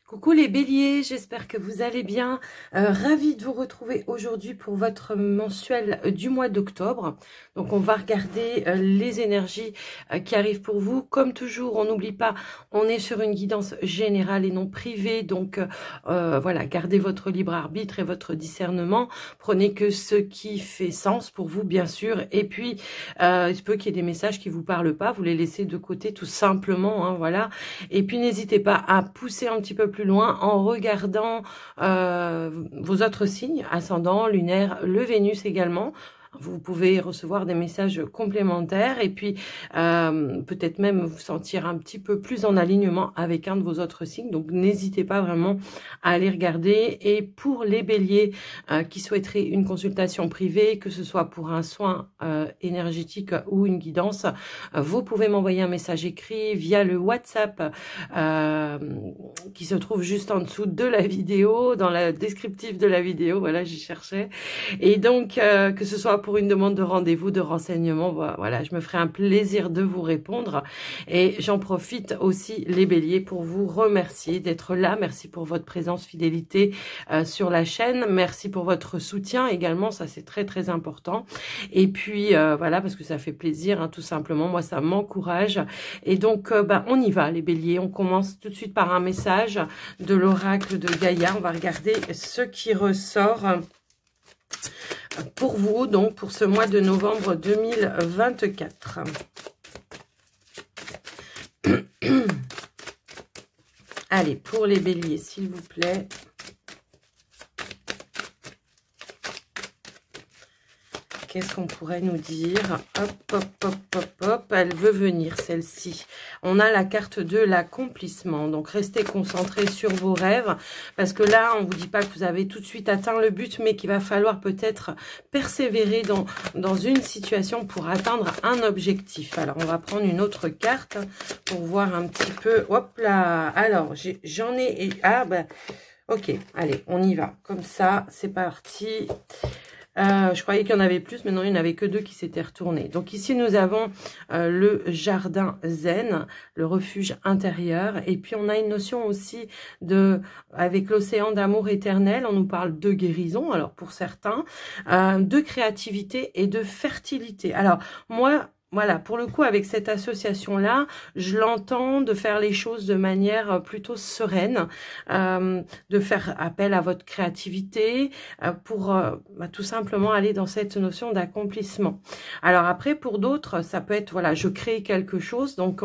Coucou les béliers, j'espère que vous allez bien. Ravie de vous retrouver aujourd'hui pour votre mensuel du mois d'octobre. Donc on va regarder les énergies qui arrivent pour vous. Comme toujours, on n'oublie pas, on est sur une guidance générale et non privée. Donc voilà, gardez votre libre arbitre et votre discernement. Prenez que ce qui fait sens pour vous, bien sûr. Et puis, il se peut qu'il y ait des messages qui vous parlent pas. Vous les laissez de côté tout simplement. Hein, voilà. Et puis, n'hésitez pas à pousser un petit peu plus loin en regardant vos autres signes, ascendant, lunaire, le Vénus également. Vous pouvez recevoir des messages complémentaires et puis peut-être même vous sentir un petit peu plus en alignement avec un de vos autres signes. Donc, n'hésitez pas vraiment à aller regarder. Et pour les béliers qui souhaiteraient une consultation privée, que ce soit pour un soin énergétique ou une guidance, vous pouvez m'envoyer un message écrit via le WhatsApp qui se trouve juste en dessous de la vidéo, dans la descriptif de la vidéo. Voilà, j'y cherchais. Et donc, que ce soit pour une demande de rendez-vous, de renseignement, voilà, je me ferai un plaisir de vous répondre. Et j'en profite aussi, les béliers, pour vous remercier d'être là. Merci pour votre présence, fidélité sur la chaîne. Merci pour votre soutien également, ça c'est très très important. Et puis, voilà, parce que ça fait plaisir, hein, tout simplement. Moi, ça m'encourage. Et donc, on y va, les béliers. On commence tout de suite par un message de l'oracle de Gaïa. On va regarder ce qui ressort pour vous, donc pour ce mois de novembre 2024. Allez, pour les béliers, s'il vous plaît. Qu'est-ce qu'on pourrait nous dire? Hop, hop, hop, hop, hop. Elle veut venir, celle-ci. On a la carte de l'accomplissement. Donc, restez concentrés sur vos rêves. Parce que là, on ne vous dit pas que vous avez tout de suite atteint le but, mais qu'il va falloir peut-être persévérer dans une situation pour atteindre un objectif. Alors, on va prendre une autre carte pour voir un petit peu. Hop là. Alors, j'en ai... Ah, ben... Ok, allez, on y va. Comme ça, c'est parti. Je croyais qu'il y en avait plus, mais non, il n'y en avait que deux qui s'étaient retournés. Donc ici, nous avons le jardin zen, le refuge intérieur. Et puis, on a une notion aussi avec l'océan d'amour éternel, on nous parle de guérison, alors pour certains, de créativité et de fertilité. Alors, moi... Voilà, pour le coup, avec cette association-là, je l'entends de faire les choses de manière plutôt sereine, de faire appel à votre créativité pour tout simplement aller dans cette notion d'accomplissement. Alors après, pour d'autres, ça peut être, voilà, je crée quelque chose, donc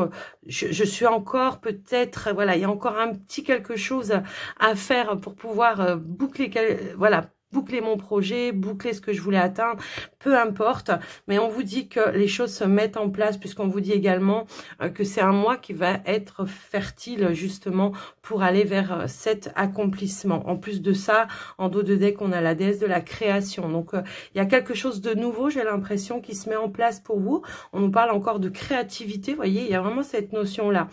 je suis encore peut-être, voilà, il y a encore un petit quelque chose à faire pour pouvoir boucler, voilà, boucler mon projet, boucler ce que je voulais atteindre, peu importe. Mais on vous dit que les choses se mettent en place puisqu'on vous dit également que c'est un mois qui va être fertile justement pour aller vers cet accomplissement. En plus de ça, en dos de deck, on a la déesse de la création. Donc, il y a quelque chose de nouveau, j'ai l'impression, qui se met en place pour vous. On nous parle encore de créativité, vous voyez, il y a vraiment cette notion-là.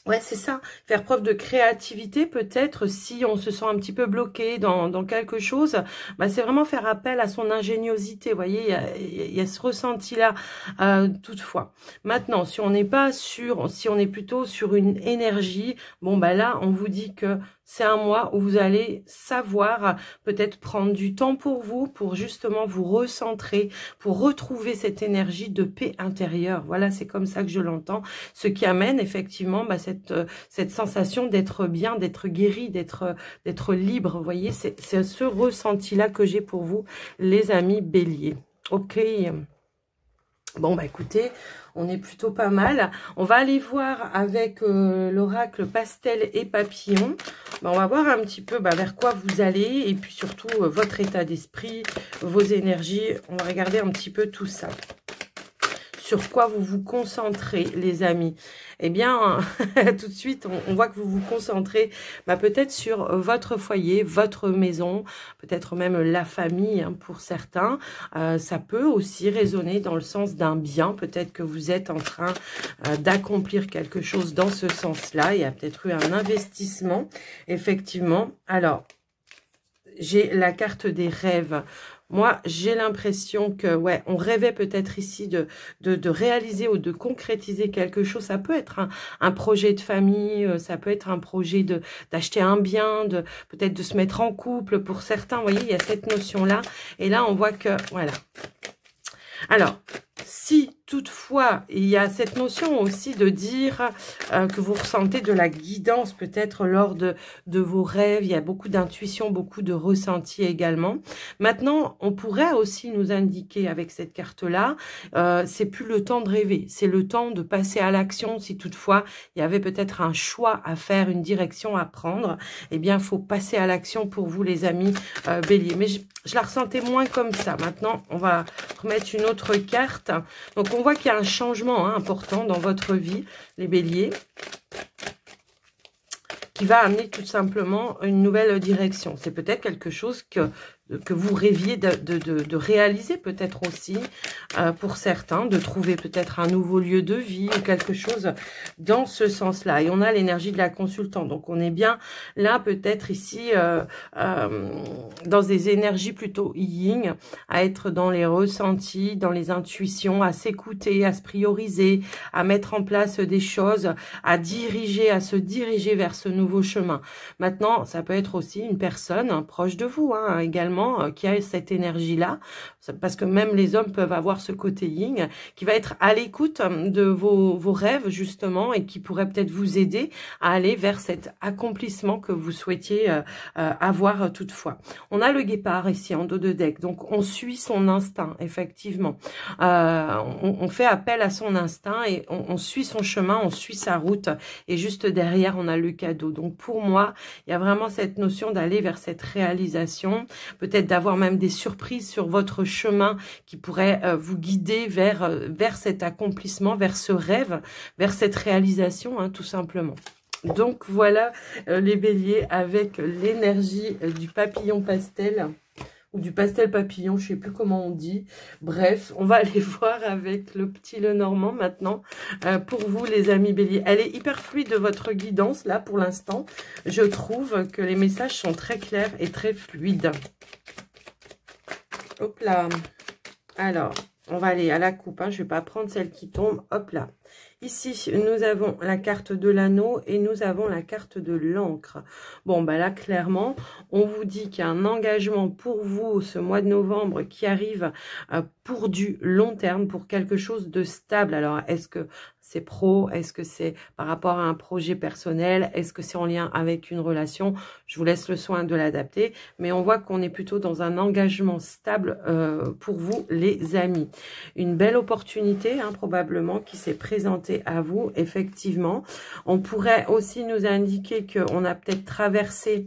Ouais, c'est ça. Faire preuve de créativité, peut-être, si on se sent un petit peu bloqué dans quelque chose, c'est vraiment faire appel à son ingéniosité. Vous voyez, il y a ce ressenti-là, toutefois. Maintenant, si on n'est pas sûr, si on est plutôt sur une énergie, bon, là, on vous dit que c'est un mois où vous allez savoir peut-être prendre du temps pour vous, pour justement vous recentrer, pour retrouver cette énergie de paix intérieure. Voilà, c'est comme ça que je l'entends. Ce qui amène effectivement cette sensation d'être bien, d'être guéri, d'être libre. Vous voyez, c'est ce ressenti-là que j'ai pour vous, les amis béliers. Ok. Bon, écoutez, on est plutôt pas mal. On va aller voir avec l'oracle pastel et papillon. On va voir un petit peu vers quoi vous allez et puis surtout votre état d'esprit, vos énergies. On va regarder un petit peu tout ça. Sur quoi vous vous concentrez, les amis? Eh bien, tout de suite, on voit que vous vous concentrez peut-être sur votre foyer, votre maison, peut-être même la famille pour certains. Ça peut aussi résonner dans le sens d'un bien. Peut-être que vous êtes en train d'accomplir quelque chose dans ce sens-là. Il y a peut-être eu un investissement, effectivement. Alors, j'ai la carte des rêves. Moi, j'ai l'impression que, ouais, on rêvait peut-être ici de réaliser ou de concrétiser quelque chose. Ça peut être un projet de famille, ça peut être un projet d'acheter un bien, peut-être de se mettre en couple. Pour certains, vous voyez, il y a cette notion-là. Et là, on voit que, voilà. Alors, si toutefois, il y a cette notion aussi de dire que vous ressentez de la guidance peut-être lors de vos rêves. Il y a beaucoup d'intuition, beaucoup de ressenti également. Maintenant, on pourrait aussi nous indiquer avec cette carte-là, c'est plus le temps de rêver, c'est le temps de passer à l'action. Si toutefois, il y avait peut-être un choix à faire, une direction à prendre, eh bien, il faut passer à l'action pour vous, les amis béliers. Mais je la ressentais moins comme ça. Maintenant, on va remettre une autre carte. Donc, on voit qu'il y a un changement important dans votre vie, les béliers, qui va amener tout simplement une nouvelle direction. C'est peut-être quelque chose que vous rêviez de réaliser peut-être aussi pour certains, de trouver peut-être un nouveau lieu de vie ou quelque chose dans ce sens-là. Et on a l'énergie de la consultante. Donc, on est bien là peut-être ici dans des énergies plutôt yin, à être dans les ressentis, dans les intuitions, à s'écouter, à se prioriser, à mettre en place des choses, à se diriger vers ce nouveau chemin. Maintenant, ça peut être aussi une personne proche de vous également, qui a cette énergie-là, parce que même les hommes peuvent avoir ce côté yin, qui va être à l'écoute de vos rêves, justement, et qui pourrait peut-être vous aider à aller vers cet accomplissement que vous souhaitiez avoir toutefois. On a le guépard ici, en dos de deck, donc on suit son instinct, effectivement. On fait appel à son instinct et on suit son chemin, on suit sa route, et juste derrière, on a le cadeau. Donc, pour moi, il y a vraiment cette notion d'aller vers cette réalisation, peut-être d'avoir même des surprises sur votre chemin qui pourraient vous guider vers cet accomplissement, vers ce rêve, vers cette réalisation, tout simplement. Donc voilà les béliers avec l'énergie du papillon pastel ou du pastel papillon, je ne sais plus comment on dit. Bref, on va aller voir avec le petit Lenormand maintenant pour vous les amis béliers. Elle est hyper fluide votre guidance là pour l'instant. Je trouve que les messages sont très clairs et très fluides. Hop là. Alors, on va aller à la coupe. Je ne vais pas prendre celle qui tombe. Hop là. Ici, nous avons la carte de l'anneau et nous avons la carte de l'encre. Bon, bah là, clairement, on vous dit qu'il y a un engagement pour vous ce mois de novembre qui arrive pour du long terme, pour quelque chose de stable. Alors, est-ce que c'est pro? Est-ce que c'est par rapport à un projet personnel? Est-ce que c'est en lien avec une relation? Je vous laisse le soin de l'adapter. Mais on voit qu'on est plutôt dans un engagement stable pour vous, les amis. Une belle opportunité, probablement, qui s'est présentée à vous, effectivement. On pourrait aussi nous indiquer qu'on a peut-être traversé,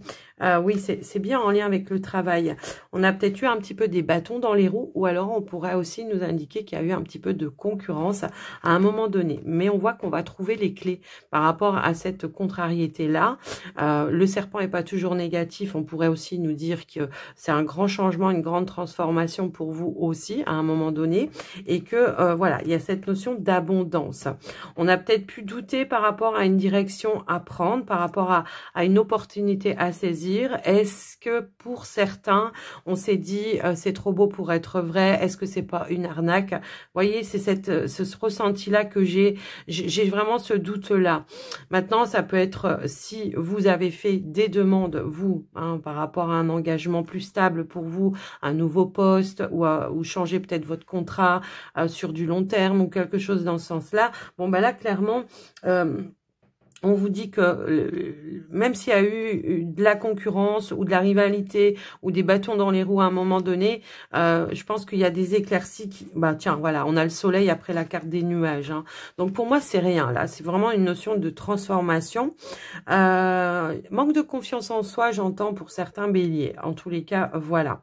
oui, c'est bien en lien avec le travail, on a peut-être eu un petit peu des bâtons dans les roues, ou alors on pourrait aussi nous indiquer qu'il y a eu un petit peu de concurrence à un moment donné. Mais on voit qu'on va trouver les clés par rapport à cette contrariété-là. Le serpent n'est pas toujours négatif, on pourrait aussi nous dire que c'est un grand changement, une grande transformation pour vous aussi, à un moment donné, et que, voilà, il y a cette notion d'abondance. On a peut-être pu douter par rapport à une direction à prendre, par rapport à une opportunité à saisir. Est-ce que pour certains, on s'est dit c'est trop beau pour être vrai? Est-ce que c'est pas une arnaque? Vous voyez, c'est ce ressenti-là que j'ai vraiment ce doute-là. Maintenant, ça peut être si vous avez fait des demandes, vous, par rapport à un engagement plus stable pour vous, un nouveau poste ou changer peut-être votre contrat sur du long terme ou quelque chose dans ce sens-là. Bon, ben là, clairement, on vous dit que même s'il y a eu de la concurrence ou de la rivalité ou des bâtons dans les roues à un moment donné, je pense qu'il y a des éclaircies qui... Bah tiens, voilà, on a le soleil après la carte des nuages. Donc pour moi, c'est rien là. C'est vraiment une notion de transformation. Manque de confiance en soi, j'entends pour certains béliers. En tous les cas, voilà.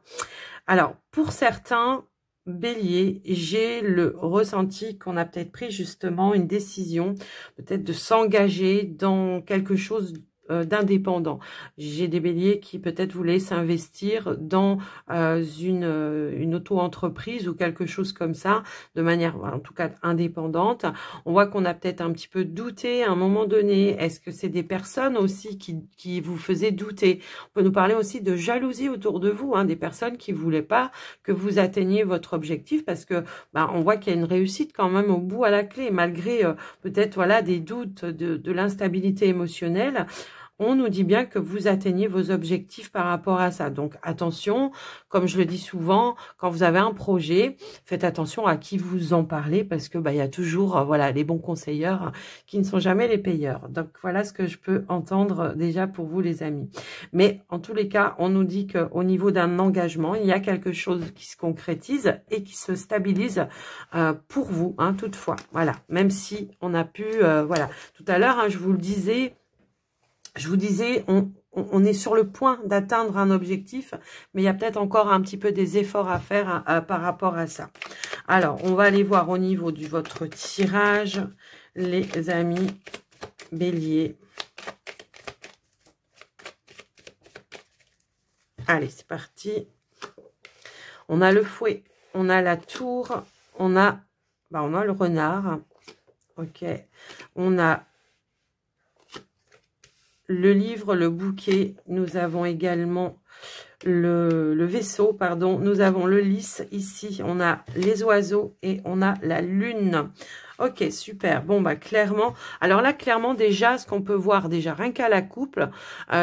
Alors, pour certains... Bélier, j'ai le ressenti qu'on a peut-être pris justement une décision, peut-être de s'engager dans quelque chose d'indépendant. J'ai des béliers qui peut-être voulaient s'investir dans une auto-entreprise ou quelque chose comme ça, de manière en tout cas indépendante. On voit qu'on a peut-être un petit peu douté à un moment donné. Est-ce que c'est des personnes aussi qui vous faisaient douter? On peut nous parler aussi de jalousie autour de vous, hein, des personnes qui voulaient pas que vous atteigniez votre objectif parce que on voit qu'il y a une réussite quand même au bout à la clé, malgré peut-être voilà des doutes, de l'instabilité émotionnelle. On nous dit bien que vous atteignez vos objectifs par rapport à ça. Donc, attention, comme je le dis souvent, quand vous avez un projet, faites attention à qui vous en parlez parce que il y a toujours voilà les bons conseilleurs qui ne sont jamais les payeurs. Donc, voilà ce que je peux entendre déjà pour vous les amis. Mais en tous les cas, on nous dit qu'au niveau d'un engagement, il y a quelque chose qui se concrétise et qui se stabilise pour vous, hein, toutefois. Voilà, même si on a pu, voilà, tout à l'heure, hein, je vous disais, on est sur le point d'atteindre un objectif, mais il y a peut-être encore un petit peu des efforts à faire par rapport à ça. Alors, on va aller voir au niveau de votre tirage, les amis béliers. Allez, c'est parti. On a le fouet, on a la tour, on a le renard. Ok, on a le livre, le bouquet, nous avons également le vaisseau, pardon, nous avons le lys ici, on a les oiseaux et on a la lune. Ok, super. Bon, clairement, alors là, clairement, déjà, ce qu'on peut voir, déjà, rien qu'à la couple,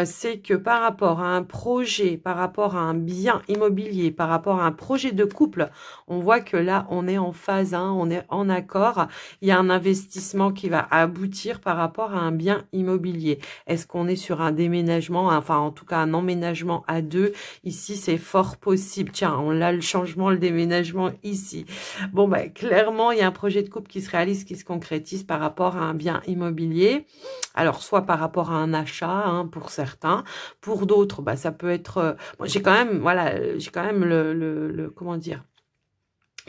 c'est que par rapport à un projet, par rapport à un bien immobilier, par rapport à un projet de couple, on voit que là, on est en phase, hein, on est en accord. Il y a un investissement qui va aboutir par rapport à un bien immobilier. Est-ce qu'on est sur un déménagement, enfin, en tout cas, un emménagement à deux? Ici, c'est fort possible. Tiens, on a le changement, le déménagement ici. Bon, clairement, il y a un projet de couple qui se réalise, qui se concrétise par rapport à un bien immobilier. Alors, soit par rapport à un achat, hein, pour certains. Pour d'autres, ça peut être... j'ai quand même, voilà, j'ai quand même comment dire,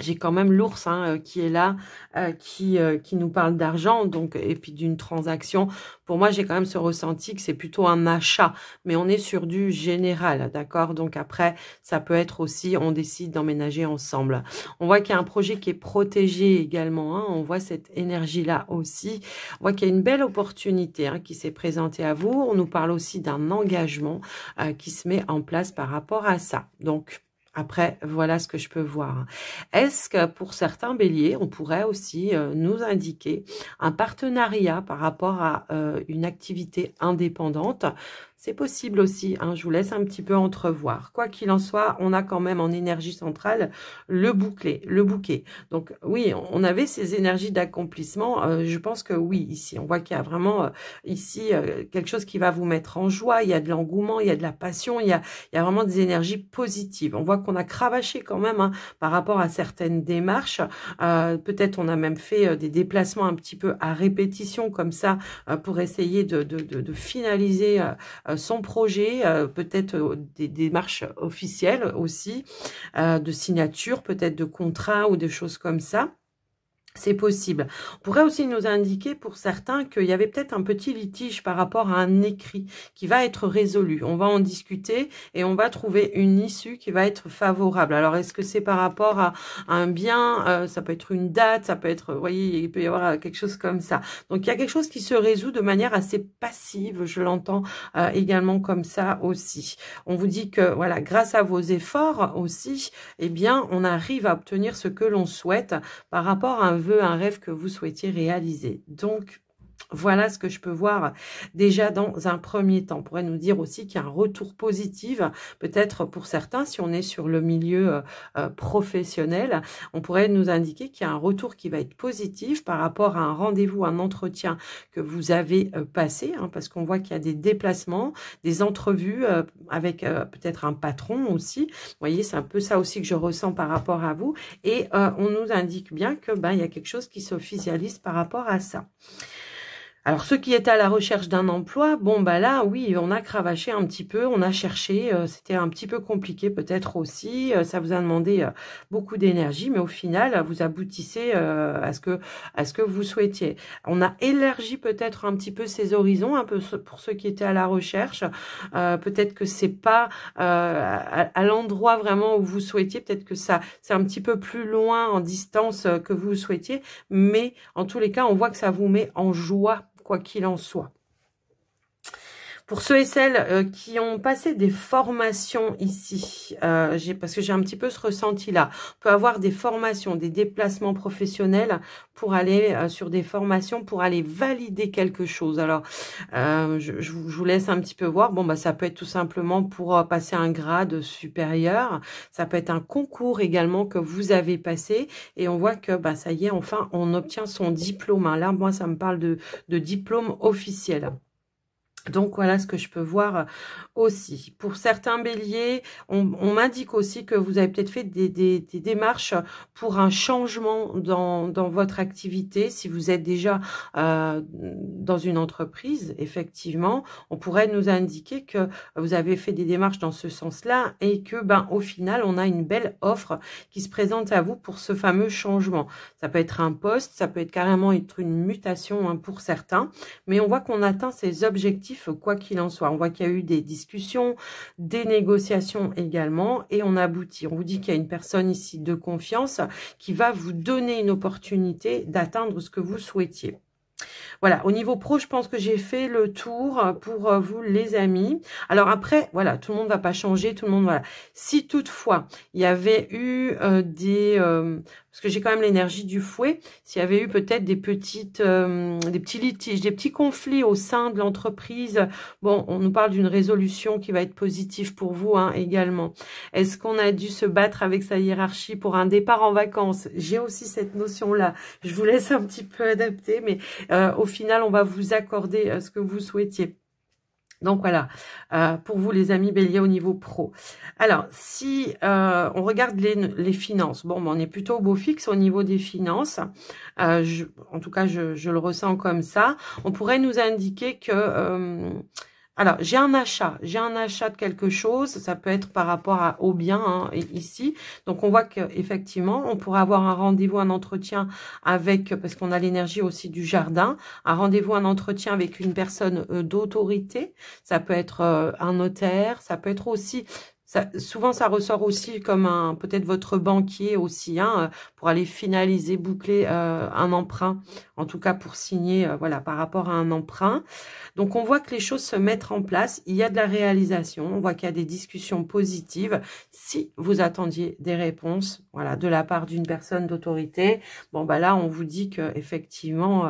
j'ai quand même l'ours qui est là, qui nous parle d'argent, donc et puis d'une transaction. Pour moi, j'ai quand même ce ressenti que c'est plutôt un achat, mais on est sur du général, d'accord? Donc après, ça peut être aussi, on décide d'emménager ensemble. On voit qu'il y a un projet qui est protégé également, hein, on voit cette énergie-là aussi. On voit qu'il y a une belle opportunité qui s'est présentée à vous. On nous parle aussi d'un engagement qui se met en place par rapport à ça. Donc, après, voilà ce que je peux voir. Est-ce que pour certains béliers, on pourrait aussi nous indiquer un partenariat par rapport à une activité indépendante? C'est possible aussi, hein, je vous laisse un petit peu entrevoir. Quoi qu'il en soit, on a quand même en énergie centrale le bouquet. Donc oui, on avait ces énergies d'accomplissement. Je pense que oui, ici, on voit qu'il y a vraiment ici quelque chose qui va vous mettre en joie. Il y a de l'engouement, il y a de la passion, il y a vraiment des énergies positives. On voit qu'on a cravaché quand même par rapport à certaines démarches. Peut-être on a même fait des déplacements un petit peu à répétition comme ça pour essayer de finaliser son projet, peut-être des démarches officielles aussi, de signature, peut-être de contrat ou des choses comme ça. C'est possible. On pourrait aussi nous indiquer pour certains qu'il y avait peut-être un petit litige par rapport à un écrit qui va être résolu. On va en discuter et on va trouver une issue qui va être favorable. Alors, est-ce que c'est par rapport à un bien? Ça peut être une date, ça peut être, vous voyez, il peut y avoir quelque chose comme ça. Donc, il y a quelque chose qui se résout de manière assez passive. Je l'entends également comme ça aussi. On vous dit que, voilà, grâce à vos efforts aussi, eh bien, on arrive à obtenir ce que l'on souhaite par rapport à un rêve que vous souhaitiez réaliser. Donc, voilà ce que je peux voir déjà dans un premier temps. On pourrait nous dire aussi qu'il y a un retour positif, peut-être pour certains, si on est sur le milieu professionnel, on pourrait nous indiquer qu'il y a un retour qui va être positif par rapport à un rendez-vous, un entretien que vous avez passé, parce qu'on voit qu'il y a des déplacements, des entrevues avec peut-être un patron aussi. Vous voyez, c'est un peu ça aussi que je ressens par rapport à vous. Et on nous indique bien que il y a quelque chose qui s'officialise par rapport à ça. Alors, ceux qui étaient à la recherche d'un emploi, bon, bah là, oui, on a cravaché un petit peu, on a cherché, c'était un petit peu compliqué peut-être aussi, ça vous a demandé beaucoup d'énergie, mais au final, vous aboutissez à ce que vous souhaitiez. On a élargi peut-être un petit peu ses horizons, un peu pour ceux qui étaient à la recherche. Peut-être que c'est pas à l'endroit vraiment où vous souhaitiez, peut-être que ça c'est un petit peu plus loin en distance que vous souhaitiez, mais en tous les cas, on voit que ça vous met en joie, quoi qu'il en soit. Pour ceux et celles qui ont passé des formations ici, parce que j'ai un petit peu ce ressenti-là, on peut avoir des formations, des déplacements professionnels pour aller sur des formations, pour aller valider quelque chose. Alors, je vous laisse un petit peu voir. Bon, bah, ça peut être tout simplement pour passer un grade supérieur. Ça peut être un concours également que vous avez passé. Et on voit que, bah, ça y est, enfin, on obtient son diplôme. Hein. Là, moi, ça me parle de diplôme officiel. Donc, voilà ce que je peux voir aussi. Pour certains béliers, on m'indique aussi que vous avez peut-être fait des démarches pour un changement dans votre activité. Si vous êtes déjà dans une entreprise, effectivement, on pourrait nous indiquer que vous avez fait des démarches dans ce sens-là et que, ben, au final, on a une belle offre qui se présente à vous pour ce fameux changement. Ça peut être un poste, ça peut être carrément être une mutation hein, pour certains, mais on voit qu'on atteint ses objectifs quoi qu'il en soit. On voit qu'il y a eu des discussions, des négociations également et on aboutit. On vous dit qu'il y a une personne ici de confiance qui va vous donner une opportunité d'atteindre ce que vous souhaitiez. Voilà, au niveau pro, je pense que j'ai fait le tour pour vous les amis. Alors après, voilà, tout le monde ne va pas changer, tout le monde, voilà. Si toutefois, il y avait eu parce que j'ai quand même l'énergie du fouet, s'il y avait eu peut-être des petits litiges, des petits conflits au sein de l'entreprise, bon, on nous parle d'une résolution qui va être positive pour vous hein, également. Est-ce qu'on a dû se battre avec sa hiérarchie pour un départ en vacances? J'ai aussi cette notion-là. Je vous laisse un petit peu adapter, mais au final, on va vous accorder ce que vous souhaitiez. Donc voilà, pour vous les amis béliers au niveau pro. Alors, si on regarde les finances, bon, on est plutôt au beau fixe au niveau des finances. En tout cas, je le ressens comme ça. On pourrait nous indiquer que... alors, j'ai un achat de quelque chose, ça peut être par rapport au bien hein, ici. Donc, on voit qu'effectivement, on pourrait avoir un rendez-vous, un entretien avec, parce qu'on a l'énergie aussi du jardin, un rendez-vous, un entretien avec une personne d'autorité. Ça peut être un notaire, ça peut être aussi... souvent, ça ressort aussi comme peut-être votre banquier aussi, hein, pour aller finaliser, boucler un emprunt, en tout cas pour signer, voilà, par rapport à un emprunt. Donc, on voit que les choses se mettent en place. Il y a de la réalisation. On voit qu'il y a des discussions positives. Si vous attendiez des réponses, voilà, de la part d'une personne d'autorité, bon, bah là, on vous dit que effectivement,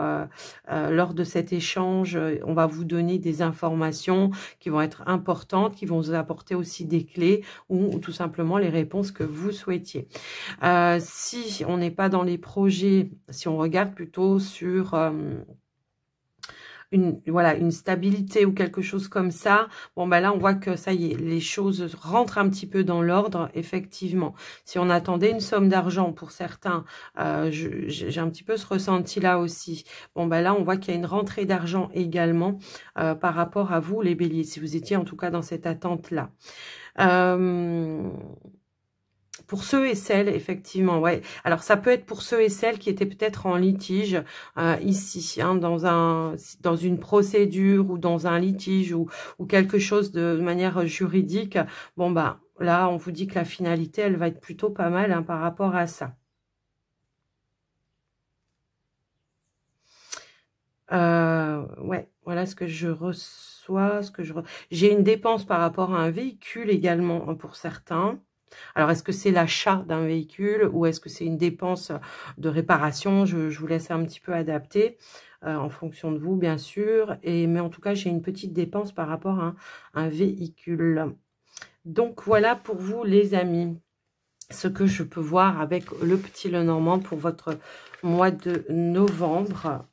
lors de cet échange, on va vous donner des informations qui vont être importantes, qui vont vous apporter aussi des clés ou tout simplement les réponses que vous souhaitiez. Si on n'est pas dans les projets, si on regarde plutôt sur... une stabilité ou quelque chose comme ça, bon ben là on voit que ça y est, les choses rentrent un petit peu dans l'ordre, effectivement. Si on attendait une somme d'argent pour certains, j'ai un petit peu ce ressenti là aussi. Bon ben là on voit qu'il y a une rentrée d'argent également par rapport à vous les béliers, si vous étiez en tout cas dans cette attente là. Pour ceux et celles, effectivement, ouais. Alors, ça peut être pour ceux et celles qui étaient peut-être en litige ici, hein, dans une procédure ou dans un litige ou quelque chose de manière juridique. Bon, bah, là, on vous dit que la finalité, elle va être plutôt pas mal hein, par rapport à ça. Ouais, voilà ce que je reçois, j'ai une dépense par rapport à un véhicule également pour certains. Alors, est-ce que c'est l'achat d'un véhicule ou est-ce que c'est une dépense de réparation? Je vous laisse un petit peu adapter en fonction de vous, bien sûr. Mais en tout cas, j'ai une petite dépense par rapport à un véhicule. Donc, voilà pour vous, les amis, ce que je peux voir avec le petit Lenormand pour votre mois de novembre.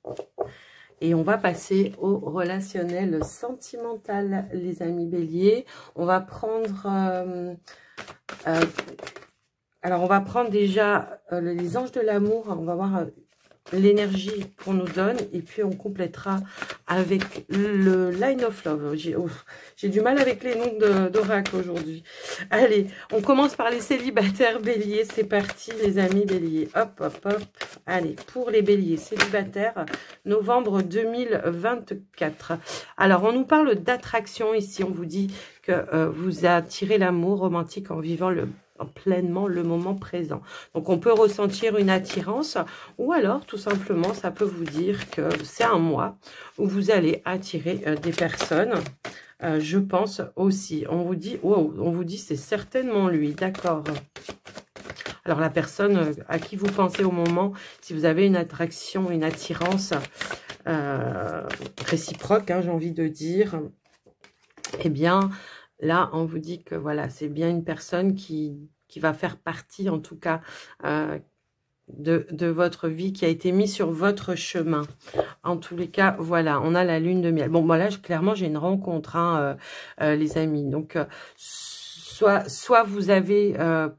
Et on va passer au relationnel sentimental, les amis béliers. On va prendre... alors, on va prendre déjà les anges de l'amour. On va voir l'énergie qu'on nous donne. Et puis, on complétera avec le Line of Love. J'ai du mal avec les noms d'oracle aujourd'hui. Allez, on commence par les célibataires béliers. C'est parti, les amis béliers. Hop, hop, hop. Allez, pour les béliers célibataires, novembre 2024. Alors, on nous parle d'attraction ici. On vous dit que vous attirez l'amour romantique en vivant pleinement le moment présent. Donc, on peut ressentir une attirance ou alors, tout simplement, ça peut vous dire que c'est un mois où vous allez attirer des personnes. Je pense aussi. On vous dit, wow, on vous dit c'est certainement lui, d'accord. Alors, la personne à qui vous pensez au moment, si vous avez une attraction, une attirance réciproque, hein, j'ai envie de dire, eh bien, là, on vous dit que voilà, c'est bien une personne qui va faire partie, en tout cas, de votre vie, qui a été mise sur votre chemin. En tous les cas, voilà, on a la lune de miel. Bon, voilà, clairement, j'ai une rencontre, hein, les amis. Donc, soit vous avez,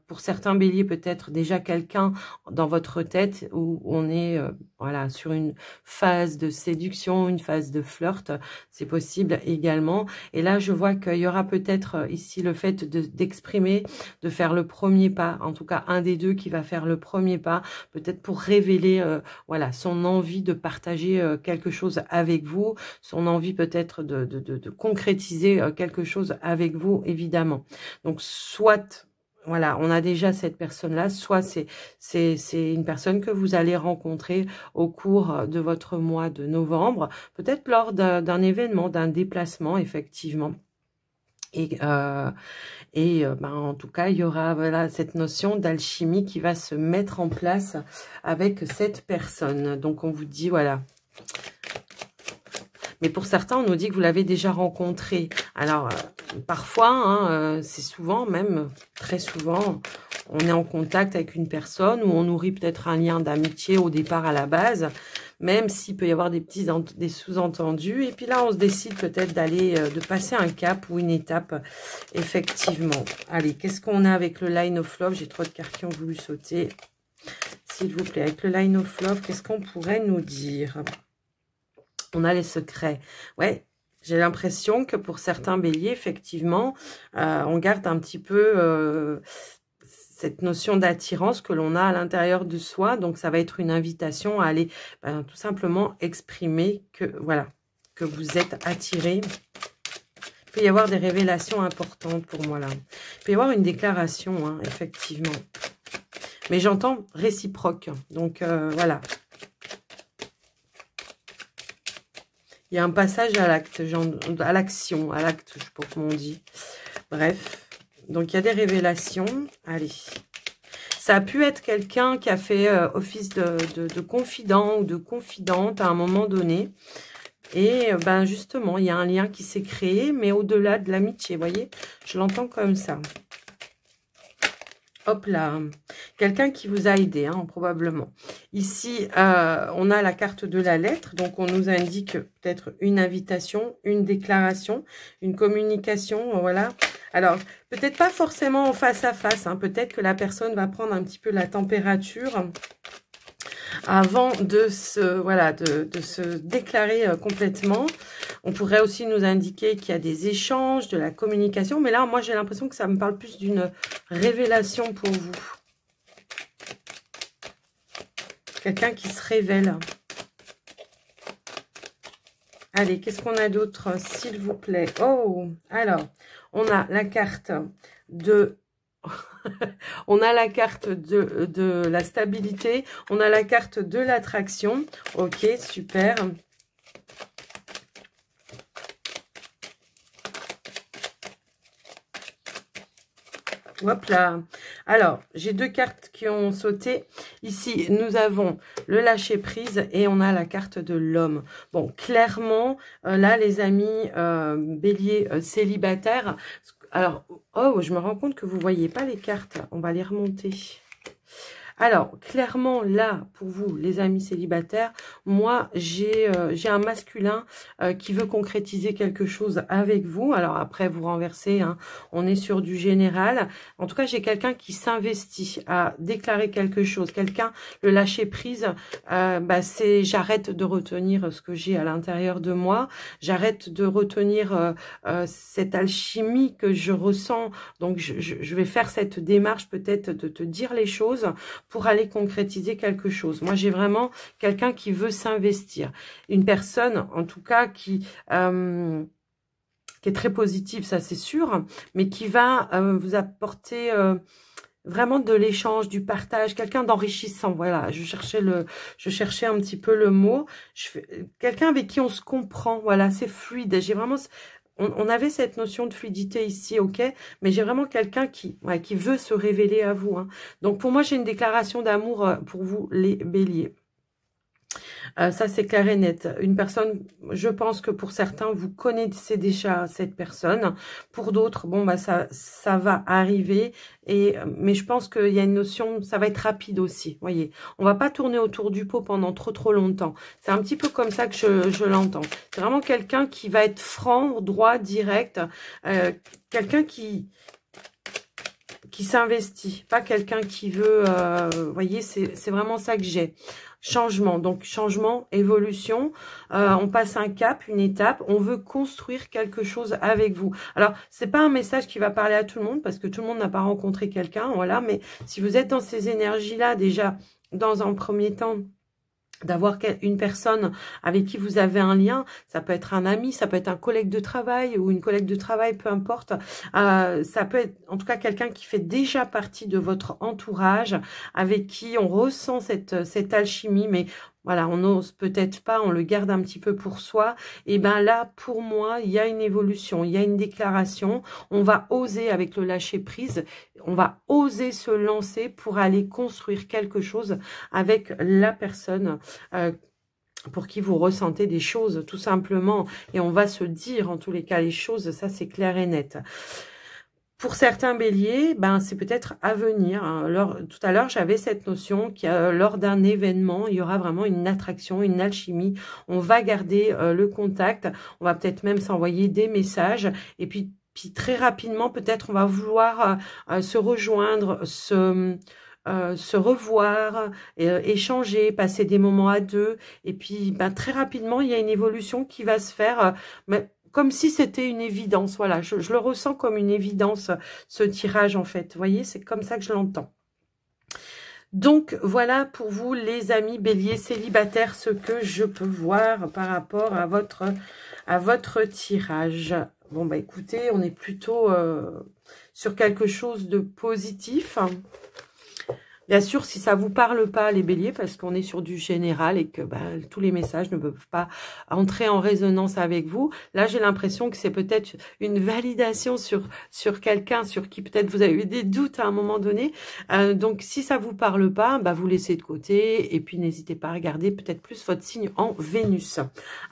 pour certains béliers, peut-être déjà quelqu'un dans votre tête où on est voilà, sur une phase de séduction, une phase de flirt. C'est possible également. Et là, je vois qu'il y aura peut-être ici le fait d'exprimer, de faire le premier pas. En tout cas, un des deux qui va faire le premier pas, peut-être pour révéler voilà, son envie de partager quelque chose avec vous, son envie peut-être de concrétiser quelque chose avec vous, évidemment. Donc, soit, voilà, on a déjà cette personne-là, soit c'est une personne que vous allez rencontrer au cours de votre mois de novembre, peut-être lors d'un événement, d'un déplacement, effectivement. Et ben, en tout cas, il y aura voilà, cette notion d'alchimie qui va se mettre en place avec cette personne. Donc, on vous dit, voilà... Mais pour certains, on nous dit que vous l'avez déjà rencontré. Alors, parfois, hein, c'est souvent, même très souvent, on est en contact avec une personne où on nourrit peut-être un lien d'amitié au départ à la base, même s'il peut y avoir des sous-entendus. Et puis là, on se décide peut-être de passer un cap ou une étape, effectivement. Allez, qu'est-ce qu'on a avec le Line of Love? J'ai trop de cartes qui ont voulu sauter. S'il vous plaît, avec le Line of Love, qu'est-ce qu'on pourrait nous dire? On a les secrets. Ouais, j'ai l'impression que pour certains béliers, effectivement, on garde un petit peu cette notion d'attirance que l'on a à l'intérieur de soi. Donc, ça va être une invitation à aller tout simplement exprimer que, voilà, que vous êtes attiré. Il peut y avoir des révélations importantes pour moi, là. Il peut y avoir une déclaration, hein, effectivement. Mais j'entends réciproque. Donc, voilà. Il y a un passage à l'acte, à l'action, à l'acte, je sais pas comment on dit. Bref, donc il y a des révélations. Allez. Ça a pu être quelqu'un qui a fait office de confident ou de confidente à un moment donné. Et ben justement, il y a un lien qui s'est créé, mais au-delà de l'amitié, vous voyez. Je l'entends comme ça. Hop là, quelqu'un qui vous a aidé, hein, probablement. Ici, on a la carte de la lettre, donc on nous indique peut-être une invitation, une déclaration, une communication, voilà. Alors, peut-être pas forcément en face à face, hein, peut-être que la personne va prendre un petit peu la température avant de se déclarer complètement. On pourrait aussi nous indiquer qu'il y a des échanges, de la communication. Mais là, moi, j'ai l'impression que ça me parle plus d'une révélation pour vous. Quelqu'un qui se révèle. Allez, qu'est-ce qu'on a d'autre, s'il vous plaît? Oh, alors, on a la carte de... on a la carte de la stabilité. On a la carte de l'attraction. Ok, super. Hop là. Alors, j'ai deux cartes qui ont sauté. Ici, nous avons le lâcher prise et on a la carte de l'homme. Bon, clairement, là, les amis bélier célibataires. Alors, oh, je me rends compte que vous ne voyez pas les cartes. On va les remonter. Alors, clairement, là, pour vous, les amis célibataires, moi, j'ai un masculin qui veut concrétiser quelque chose avec vous. Alors, après, vous renversez, hein, on est sur du général. En tout cas, j'ai quelqu'un qui s'investit à déclarer quelque chose. Quelqu'un, le lâcher prise, c'est j'arrête de retenir ce que j'ai à l'intérieur de moi. J'arrête de retenir cette alchimie que je ressens. Donc, je vais faire cette démarche peut-être de te dire les choses pour aller concrétiser quelque chose. Moi, j'ai vraiment quelqu'un qui veut s'investir. Une personne, en tout cas, qui est très positive, ça c'est sûr, mais qui va vous apporter vraiment de l'échange, du partage, quelqu'un d'enrichissant. Voilà, je cherchais un petit peu le mot. Quelqu'un avec qui on se comprend. Voilà, c'est fluide. J'ai vraiment... On avait cette notion de fluidité ici, ok, mais j'ai vraiment quelqu'un qui veut se révéler à vous. Hein. Donc, pour moi, j'ai une déclaration d'amour pour vous, les béliers. Ça, c'est clair et net. Une personne, je pense que pour certains, vous connaissez déjà cette personne. Pour d'autres, bon, ça va arriver. Mais je pense qu'il y a une notion, ça va être rapide aussi. Voyez, on va pas tourner autour du pot pendant trop longtemps. C'est un petit peu comme ça que je l'entends. C'est vraiment quelqu'un qui va être franc, droit, direct. Quelqu'un qui s'investit, pas quelqu'un qui veut... voyez, c'est vraiment ça que j'ai. Changement, donc changement, évolution, on passe un cap, une étape, on veut construire quelque chose avec vous. Alors, c'est pas un message qui va parler à tout le monde, parce que tout le monde n'a pas rencontré quelqu'un, voilà, mais si vous êtes dans ces énergies-là, déjà, dans un premier temps, d'avoir une personne avec qui vous avez un lien, ça peut être un ami, ça peut être un collègue de travail ou une collègue de travail, peu importe, ça peut être en tout cas quelqu'un qui fait déjà partie de votre entourage, avec qui on ressent cette alchimie, mais voilà, on n'ose peut-être pas, on le garde un petit peu pour soi. Et bien là, pour moi, il y a une évolution, il y a une déclaration. On va oser avec le lâcher-prise, on va oser se lancer pour aller construire quelque chose avec la personne pour qui vous ressentez des choses, tout simplement. Et on va se dire, en tous les cas, les choses, ça c'est clair et net. Pour certains béliers, c'est peut-être à venir. Hein. Tout à l'heure, j'avais cette notion qu'il lors d'un événement, il y aura vraiment une attraction, une alchimie. On va garder le contact. On va peut-être même s'envoyer des messages. Et puis très rapidement, peut-être on va vouloir se rejoindre, se revoir, échanger, passer des moments à deux. Et puis, très rapidement, il y a une évolution qui va se faire... comme si c'était une évidence, voilà, je le ressens comme une évidence, ce tirage en fait, vous voyez, c'est comme ça que je l'entends. Donc, voilà pour vous les amis béliers célibataires, ce que je peux voir par rapport à votre tirage. Bon, écoutez, on est plutôt sur quelque chose de positif. Bien sûr, si ça vous parle pas, les béliers, parce qu'on est sur du général et que tous les messages ne peuvent pas entrer en résonance avec vous, là, j'ai l'impression que c'est peut-être une validation sur quelqu'un sur qui peut-être vous avez eu des doutes à un moment donné. Donc, si ça vous parle pas, vous laissez de côté et puis n'hésitez pas à regarder peut-être plus votre signe en Vénus.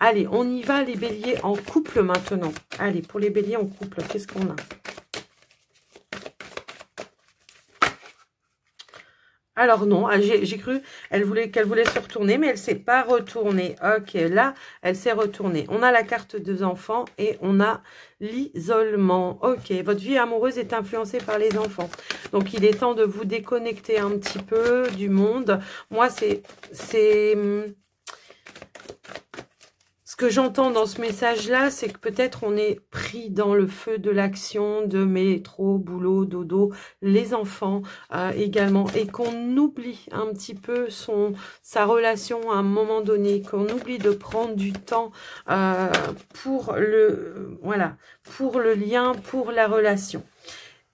Allez, on y va, les béliers en couple maintenant. Allez, pour les béliers en couple, qu'est-ce qu'on a ? Alors non, j'ai cru qu'elle voulait se retourner, mais elle s'est pas retournée. Ok, là, elle s'est retournée. On a la carte des enfants et on a l'isolement. Ok, votre vie amoureuse est influencée par les enfants. Donc, il est temps de vous déconnecter un petit peu du monde. Moi, ce que j'entends dans ce message-là, c'est que peut-être on est pris dans le feu de l'action, de métro, boulot, dodo, les enfants également, et qu'on oublie un petit peu sa relation à un moment donné, qu'on oublie de prendre du temps pour le lien, pour la relation.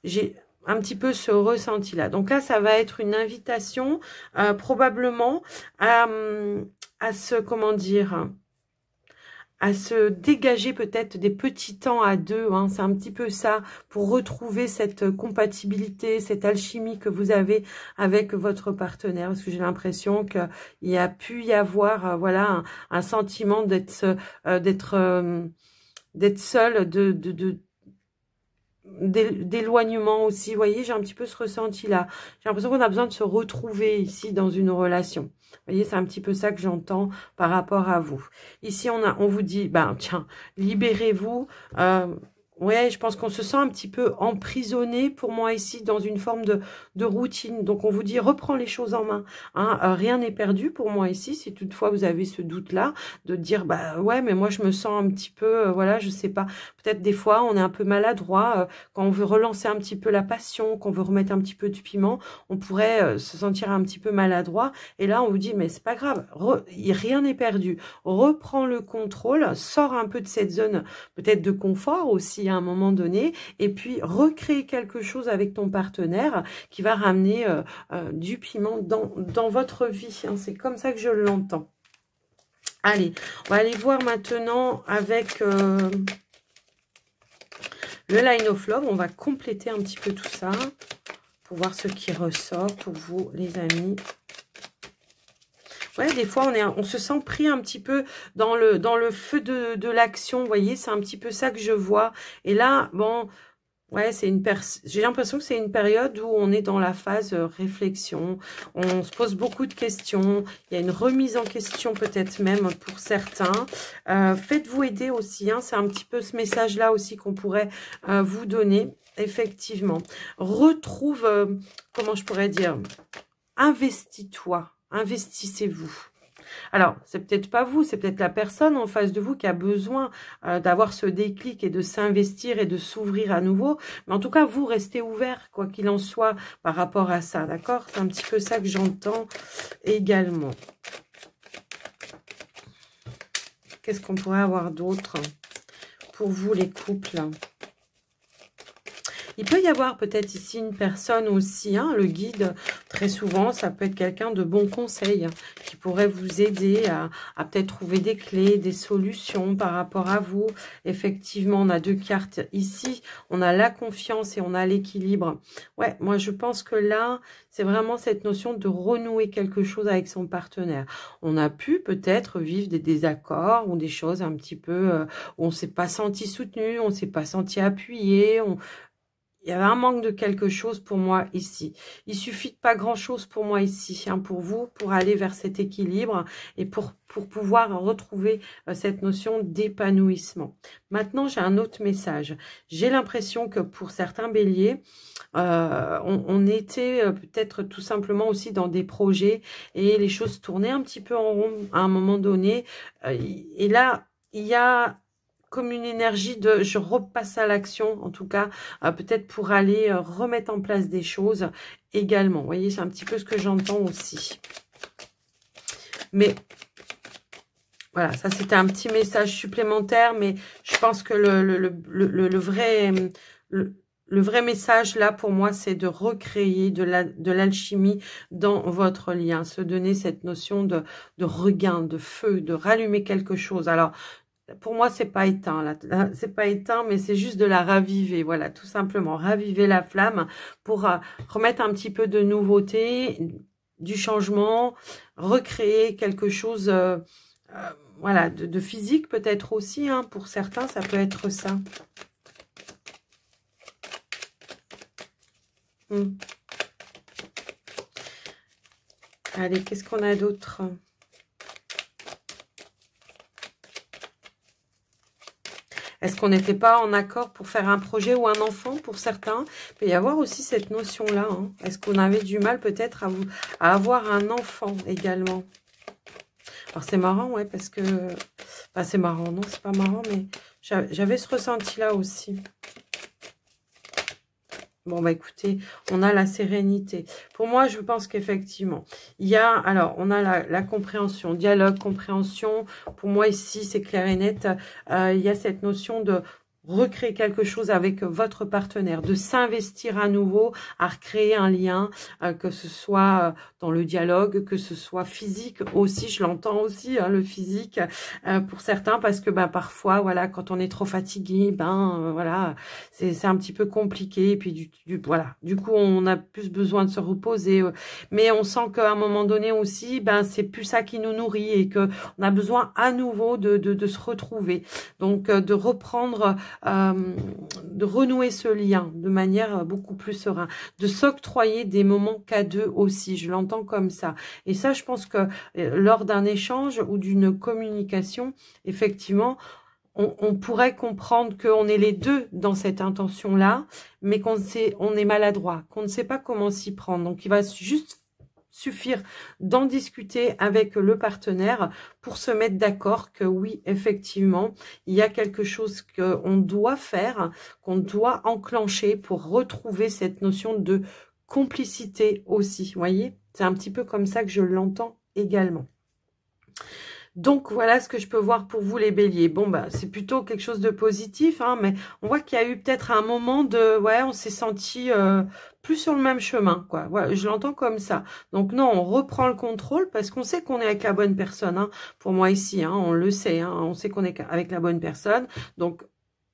J'ai un petit peu ce ressenti-là. Donc là, ça va être une invitation probablement à comment dire, à se dégager peut-être des petits temps à deux, hein, c'est un petit peu ça, pour retrouver cette compatibilité, cette alchimie que vous avez avec votre partenaire, parce que j'ai l'impression qu'il y a pu y avoir un sentiment d'être seul, d'éloignement aussi. Vous voyez, j'ai un petit peu ce ressenti-là. J'ai l'impression qu'on a besoin de se retrouver ici dans une relation. Vous voyez, c'est un petit peu ça que j'entends par rapport à vous. Ici, on vous dit, ben tiens, libérez-vous. Ouais, je pense qu'on se sent un petit peu emprisonné, pour moi, ici, dans une forme de routine. Donc, on vous dit, reprends les choses en main. Hein. Rien n'est perdu pour moi ici, si toutefois vous avez ce doute-là, de dire, bah ouais, mais moi, je me sens un petit peu, voilà, je sais pas. Peut-être des fois, on est un peu maladroit. Quand on veut relancer un petit peu la passion, qu'on veut remettre un petit peu du piment, on pourrait se sentir un petit peu maladroit. Et là, on vous dit, mais c'est pas grave, rien n'est perdu. Reprends le contrôle, sors un peu de cette zone, peut-être de confort aussi, à un moment donné, et puis recréer quelque chose avec ton partenaire qui va ramener du piment dans votre vie. Hein. C'est comme ça que je l'entends. Allez, on va aller voir maintenant avec le Line of Love. On va compléter un petit peu tout ça pour voir ce qui ressort pour vous, les amis. Ouais, des fois, on se sent pris un petit peu dans le feu de l'action, vous voyez, c'est un petit peu ça que je vois. Et là, bon, ouais, j'ai l'impression que c'est une période où on est dans la phase réflexion, on se pose beaucoup de questions, il y a une remise en question peut-être même pour certains. Faites-vous aider aussi, hein, c'est un petit peu ce message-là aussi qu'on pourrait vous donner, effectivement. Retrouve, comment je pourrais dire, investis-toi. Investissez-vous. Alors, c'est peut-être pas vous, c'est peut-être la personne en face de vous qui a besoin d'avoir ce déclic et de s'investir et de s'ouvrir à nouveau. Mais en tout cas, vous restez ouvert, quoi qu'il en soit, par rapport à ça, d'accord? C'est un petit peu ça que j'entends également. Qu'est-ce qu'on pourrait avoir d'autre pour vous, les couples? Il peut y avoir peut-être ici une personne aussi, hein, le guide, très souvent, ça peut être quelqu'un de bon conseil qui pourrait vous aider à peut-être trouver des clés, des solutions par rapport à vous. Effectivement, on a deux cartes ici, on a la confiance et on a l'équilibre. Ouais, moi je pense que là, c'est vraiment cette notion de renouer quelque chose avec son partenaire. On a pu peut-être vivre des désaccords ou des choses un petit peu où on ne s'est pas senti soutenu, on ne s'est pas senti appuyé, il y avait un manque de quelque chose pour moi ici. Il suffit de pas grand-chose pour moi ici, hein, pour vous, pour aller vers cet équilibre et pour pouvoir retrouver cette notion d'épanouissement. Maintenant, j'ai un autre message. J'ai l'impression que pour certains béliers, on était peut-être tout simplement aussi dans des projets et les choses tournaient un petit peu en rond à un moment donné. Et là, il y a comme une énergie de je repasse à l'action, en tout cas, peut-être pour aller remettre en place des choses également. Vous voyez, c'est un petit peu ce que j'entends aussi. Mais voilà, ça c'était un petit message supplémentaire, mais je pense que le vrai message là pour moi, c'est de recréer de l'alchimie dans votre lien, se donner cette notion de regain, de feu, de rallumer quelque chose. Alors, pour moi, c'est pas éteint, là c'est pas éteint, mais c'est juste de la raviver, voilà, tout simplement, raviver la flamme pour remettre un petit peu de nouveauté, du changement, recréer quelque chose, voilà, de physique peut-être aussi, hein, pour certains, ça peut être ça. Allez, qu'est-ce qu'on a d'autre ? Est-ce qu'on n'était pas en accord pour faire un projet ou un enfant pour certains? Il peut y avoir aussi cette notion-là. Hein. Est-ce qu'on avait du mal peut-être à avoir un enfant également? Alors c'est marrant, ouais, parce que... Enfin, c'est marrant, non, c'est pas marrant, mais j'avais ce ressenti-là aussi. Bon, bah écoutez, on a la sérénité. Pour moi, je pense qu'effectivement, il y a... Alors, on a la compréhension, dialogue, compréhension. Pour moi, ici, c'est clair et net. Il y a cette notion de recréer quelque chose avec votre partenaire, de s'investir à nouveau, à recréer un lien, que ce soit dans le dialogue, que ce soit physique aussi, je l'entends aussi, hein, le physique, pour certains, parce que parfois, voilà, quand on est trop fatigué, voilà, c'est un petit peu compliqué, et puis voilà, du coup, on a plus besoin de se reposer, mais on sent qu'à un moment donné aussi, c'est plus ça qui nous nourrit, et que on a besoin à nouveau de se retrouver, donc de reprendre de renouer ce lien de manière beaucoup plus sereine, de s'octroyer des moments qu'à deux aussi, je l'entends comme ça. Et ça, je pense que lors d'un échange ou d'une communication, effectivement, on pourrait comprendre qu'on est les deux dans cette intention-là, mais on est maladroit, qu'on ne sait pas comment s'y prendre. Donc, il va juste suffire d'en discuter avec le partenaire pour se mettre d'accord que oui, effectivement, il y a quelque chose qu'on doit faire, qu'on doit enclencher pour retrouver cette notion de complicité aussi. Vous voyez, c'est un petit peu comme ça que je l'entends également. Donc, voilà ce que je peux voir pour vous, les béliers. Bon, bah, c'est plutôt quelque chose de positif, hein, mais on voit qu'il y a eu peut-être un moment de... Ouais, on s'est senti plus sur le même chemin, quoi. Voilà, je l'entends comme ça. Donc, non, on reprend le contrôle parce qu'on sait qu'on est avec la bonne personne. Hein. Pour moi, ici, hein, on le sait. Hein, on sait qu'on est avec la bonne personne. Donc,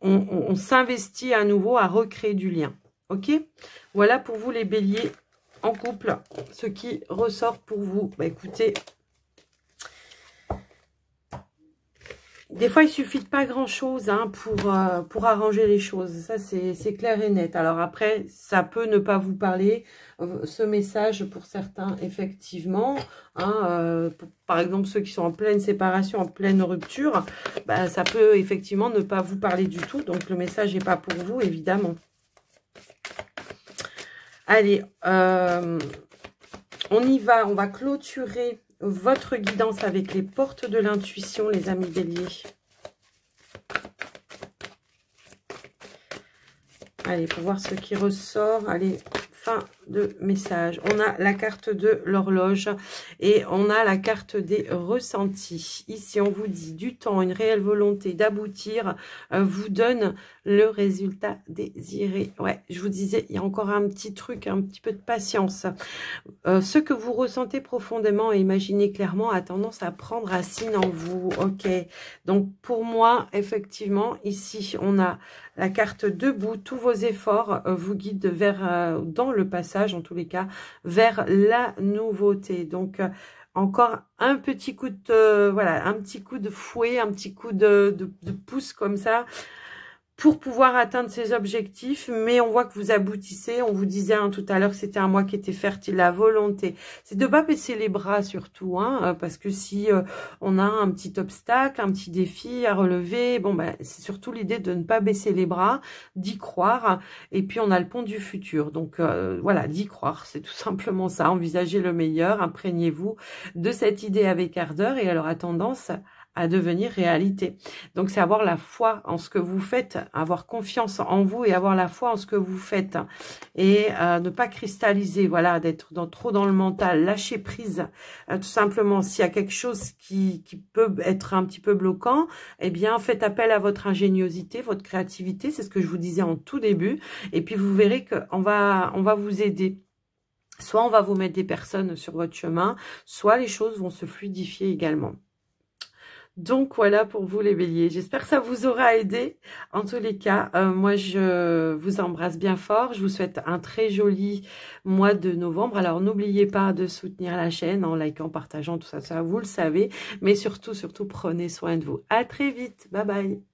on s'investit à nouveau à recréer du lien. OK? Voilà pour vous, les béliers en couple. Ce qui ressort pour vous. Bah, écoutez... Des fois, il suffit de pas grand-chose hein, pour arranger les choses. Ça, c'est clair et net. Alors après, ça peut ne pas vous parler, ce message pour certains, effectivement. Hein, par exemple, ceux qui sont en pleine séparation, en pleine rupture, bah, ça peut effectivement ne pas vous parler du tout. Donc, le message n'est pas pour vous, évidemment. Allez, on y va. On va clôturer votre guidance avec les portes de l'intuition, les amis béliers. Allez, pour voir ce qui ressort. Allez, fin de message. On a la carte de l'horloge et on a la carte des ressentis. Ici, on vous dit du temps, une réelle volonté d'aboutir vous donne le résultat désiré. Ouais, je vous disais, il y a encore un petit truc, un petit peu de patience. Ce que vous ressentez profondément et imaginez clairement a tendance à prendre racine en vous. Ok, donc pour moi, effectivement, ici, on a la carte debout. Tous vos efforts vous guident vers, dans le passage, en tous les cas, vers la nouveauté. Donc, encore un petit coup de, voilà, un petit coup de fouet, un petit coup de pouce comme ça, pour pouvoir atteindre ses objectifs, mais on voit que vous aboutissez. On vous disait hein, tout à l'heure que c'était un mois qui était fertile, la volonté. C'est de ne pas baisser les bras surtout, hein, parce que si on a un petit obstacle, un petit défi à relever, bon ben c'est surtout l'idée de ne pas baisser les bras, d'y croire, et puis on a le pont du futur. Donc voilà, d'y croire, c'est tout simplement ça. Envisagez le meilleur, imprégnez-vous de cette idée avec ardeur, et elle aura tendance à devenir réalité. Donc, c'est avoir la foi en ce que vous faites, avoir confiance en vous et avoir la foi en ce que vous faites. Et ne pas cristalliser, voilà, d'être trop dans le mental, lâcher prise. Tout simplement, s'il y a quelque chose qui peut être un petit peu bloquant, eh bien, faites appel à votre ingéniosité, votre créativité. C'est ce que je vous disais en tout début. Et puis, vous verrez qu'on va vous aider. Soit on va vous mettre des personnes sur votre chemin, soit les choses vont se fluidifier également. Donc, voilà pour vous les béliers. J'espère que ça vous aura aidé. En tous les cas, moi, je vous embrasse bien fort. Je vous souhaite un très joli mois de novembre. Alors, n'oubliez pas de soutenir la chaîne en likant, partageant, tout ça, vous le savez. Mais surtout, prenez soin de vous. À très vite. Bye bye.